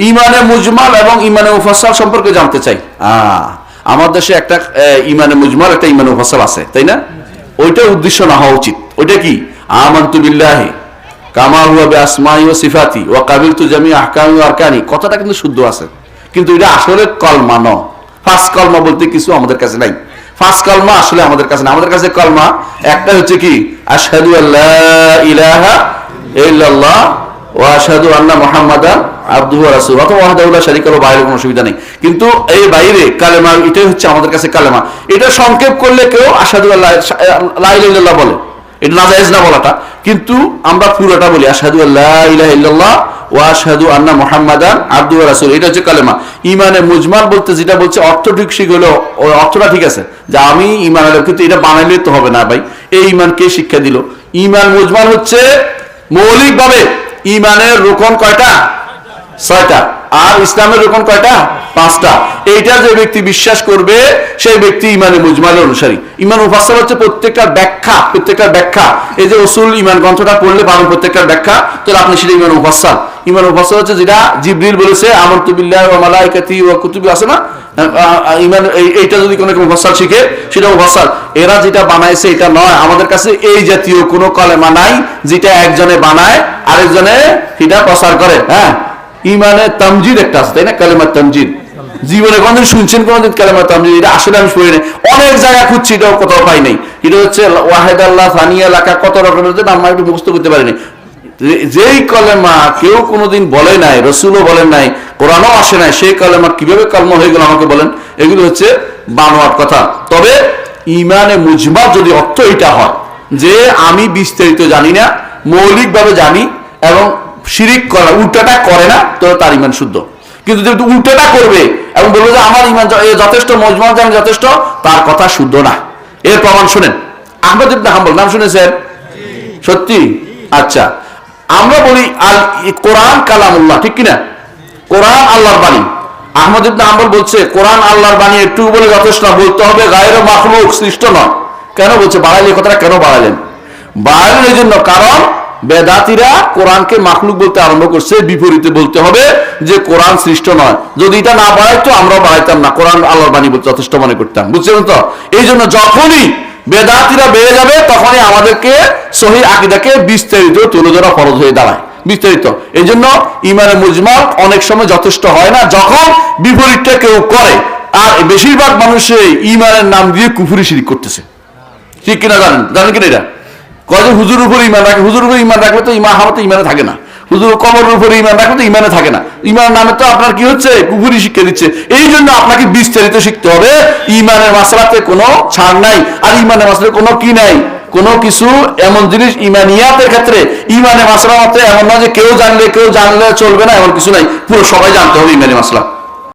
ইমানে মুজমাল এবং ইমানে মুফাসসাল সম্পর্কে জানতে চাই। আমার দেশে একটা ইমানে মুজমাল, একটা ইমানে মুফাসসাল আছে, তাই না? ওইটা উদ্দেশ্য না হওয়া উচিত। ওইটা কি? আমানতু বিল্লাহি কামা হুয়া বিআসমাই ওয়া সিফাতি ওয়া কাবিলতু জামি আহকামি ওয়া আরকানি, কথাটা কিন্তু শুদ্ধ আছে, কিন্তু এটা আসলে কলমা নয়। ফার্স্ট কলমা বলতে কিছু আমাদের কাছে নাই। ফার্স্ট কলমা আসলে আমাদের কাছে না। আমাদের কাছে কলমা একটা হচ্ছে কি, আশহাদু আল্লা ইলাহা ইল্লাল্লাহ ওয়া আশহাদু আন্না মুহাম্মাদান আবদুহু ওয়া রাসূলুহু, অথবা ওয়াহদাহু লা শারীকা লাহু, বাইরে কোনো অসুবিধা নেই। কিন্তু এই বাইরে কালেমা, এটাই হচ্ছে আমাদের কাছে কালেমা। এটা সংক্ষেপ করলে কেউ আশহাদু আল্লা লা ইলাহা ইল্লাল্লাহ বলে, এটা নাজায়েজ না বলাটা, কিন্তু আমরা পুরোটা বলি আশহাদু আল্লা ইলাহা ইল্লাল্লাহ ওয়া আশহাদু আন্না মুহাম্মাদান আবদুহু ওয়া রাসূলুহু, এটা হচ্ছে কালেমা। ইমানে মুজমাল বলতে যেটা বলছে অর্থ ঠিক হলো, অর্থটা ঠিক আছে যে আমি ইমান আনলাম, কিন্তু এটা বানাইলে তো হবে না ভাই। এই ইমান কে শিক্ষা দিল? ইমান মুজমাল হচ্ছে মৌলিকভাবে ইমানের রুকন কয়টা? 6টা। আর ইসলামের রুকন কয়টা? 5টা। এইটা যে ব্যক্তি বিশ্বাস করবে সেই ব্যক্তি ইমানে মুজমালের অনুসারী। ইমান মুফাসসাল হচ্ছে প্রত্যেকটার ব্যাখ্যা। এই যে উসুল ইমান গ্রন্থটা পড়লে পাবেন প্রত্যেকটার ব্যাখ্যা, তাহলে আপনি সেটা ইমান মুফাসসাল। ইমান মুফাসসাল হচ্ছে যেটা জিবরিল বলেছে আমানতু বিল্লাহি ওয়া মালাইকাতিহি ওয়া কুতুবি, আছে না? ইমান, এইটা যদি কোনো মুফাসসাল শিখে সেটা মুফাসসাল। এরা যেটা বানাইছে এটা নয়। আমাদের কাছে এই জাতীয় কোনো কালেমা নাই যেটা একজনে বানায় আরেকজনে সেটা প্রচার করে। হ্যাঁ, ইমানে তামজিদ একটা আছে, তাই না? কালেমা তামজিদ জীবনে কোনদিন শুনছেন? কোনদিন কালেমা তামজিদ? এটা আসলে আমি পড়ি নাই, অনেক জায়গায় খুঁজছি, এটাও কোথাও পাই নাই। এটা হচ্ছে ওয়াহেদ আল্লাহ, সানিয়া, লাকা, কত রকমের নাম আমি মুখস্থ করতে পারিনি। যেই কলেমা কেউ কোনোদিন বলে নাই, রসুলও বলেন নাই, কোরআনও আসে নাই, সেই কলেমা কিভাবে কলমা হয়ে গেল আমাকে বলেন? এগুলো হচ্ছে বানোয়াট কথা। তবে ইমানে মুজমাল যদি অর্থ এটা হয় যে আমি বিস্তারিত জানি না, মৌলিকভাবে জানি এবং শিরিক করা উল্টাটা করে না, তো তার ইমান শুদ্ধ। কিন্তু যেহেতু উল্টাটা করবে এবং বলবে যে আমার ইমান যথেষ্ট, মুজমাল জানি যথেষ্ট, তার কথা শুদ্ধ না। এর প্রমাণ শুনেন। আহমদ ইবনে হাম্বল নাম শুনেছেন? সত্যি? আচ্ছা, আমরা বলি আল কোরআন কালামুল্লাহ, ঠিক কিনা? কোরআন আল্লাহর বাণী। আহমদ ইবনে হাম্বল বলছে কোরআন আল্লাহর বাণী, একটু বলে যথেষ্ট না, বলতে হবে গায়রে মাখলুক, সৃষ্ট নয়। কেন বলছে? বাড়াইলে কথাটা কেন বাড়াইলেন? বাড়াইলেন এই জন্য, কারণ বেদাতিরা কোরআনকে মাখলুক বলতে আরম্ভ করছে, বিপরীতে বলতে হবে যে কোরআন সৃষ্ট নয়। যদি এটা না বাড়াইতো আমরাও বাড়াইতাম না, কোরআন আল্লাহর বাণী বলতে যথেষ্ট মনে করতাম। বুঝছেন তো? এই জন্য যখনই বেদাতিরা বেড়ে যাবে তখনই আমাদেরকে সহিহ আকীদাকে বিস্তারিত তুলে ধরা ফরজ হয়ে দাঁড়ায়, বিস্তারিত। এই জন্য ইমানে মুজমাল অনেক সময় যথেষ্ট হয় না যখন বিপরীতটা কেউ করে। আর বেশিরভাগ মানুষে ইমানের নাম দিয়ে কুফরি শিরক করতেছে, ঠিক কিনা? জানেন কিনা? এটা কয় যে হুজুর উপরে ইমান রাখে, হুজুর উপরে ইমান রাখলে তো ইমান হামতে ইমানে থাকে না, হুজুর কবরের উপরে ইমান রাখলে তো ইমানে থাকে না। ইমান নামে তো আপনার কি হচ্ছে? কুফরি শিক্ষা দিচ্ছে। এই জন্য আপনাকে বিস্তারিত শিখতে হবে। ইমানের মাসলাতে কোনো ছাড় নাই, আর ইমানের মাসলাতে কোনো কি নাই, কোনো কিছু এমন জিনিস ইমানিয়াতের ক্ষেত্রে, ইমানের মাসলা মতে এমন না যে কেউ জানলে চলবে না, এমন কিছু নাই। পুরো সবাই জানতে হবে ইমানি মাসলা।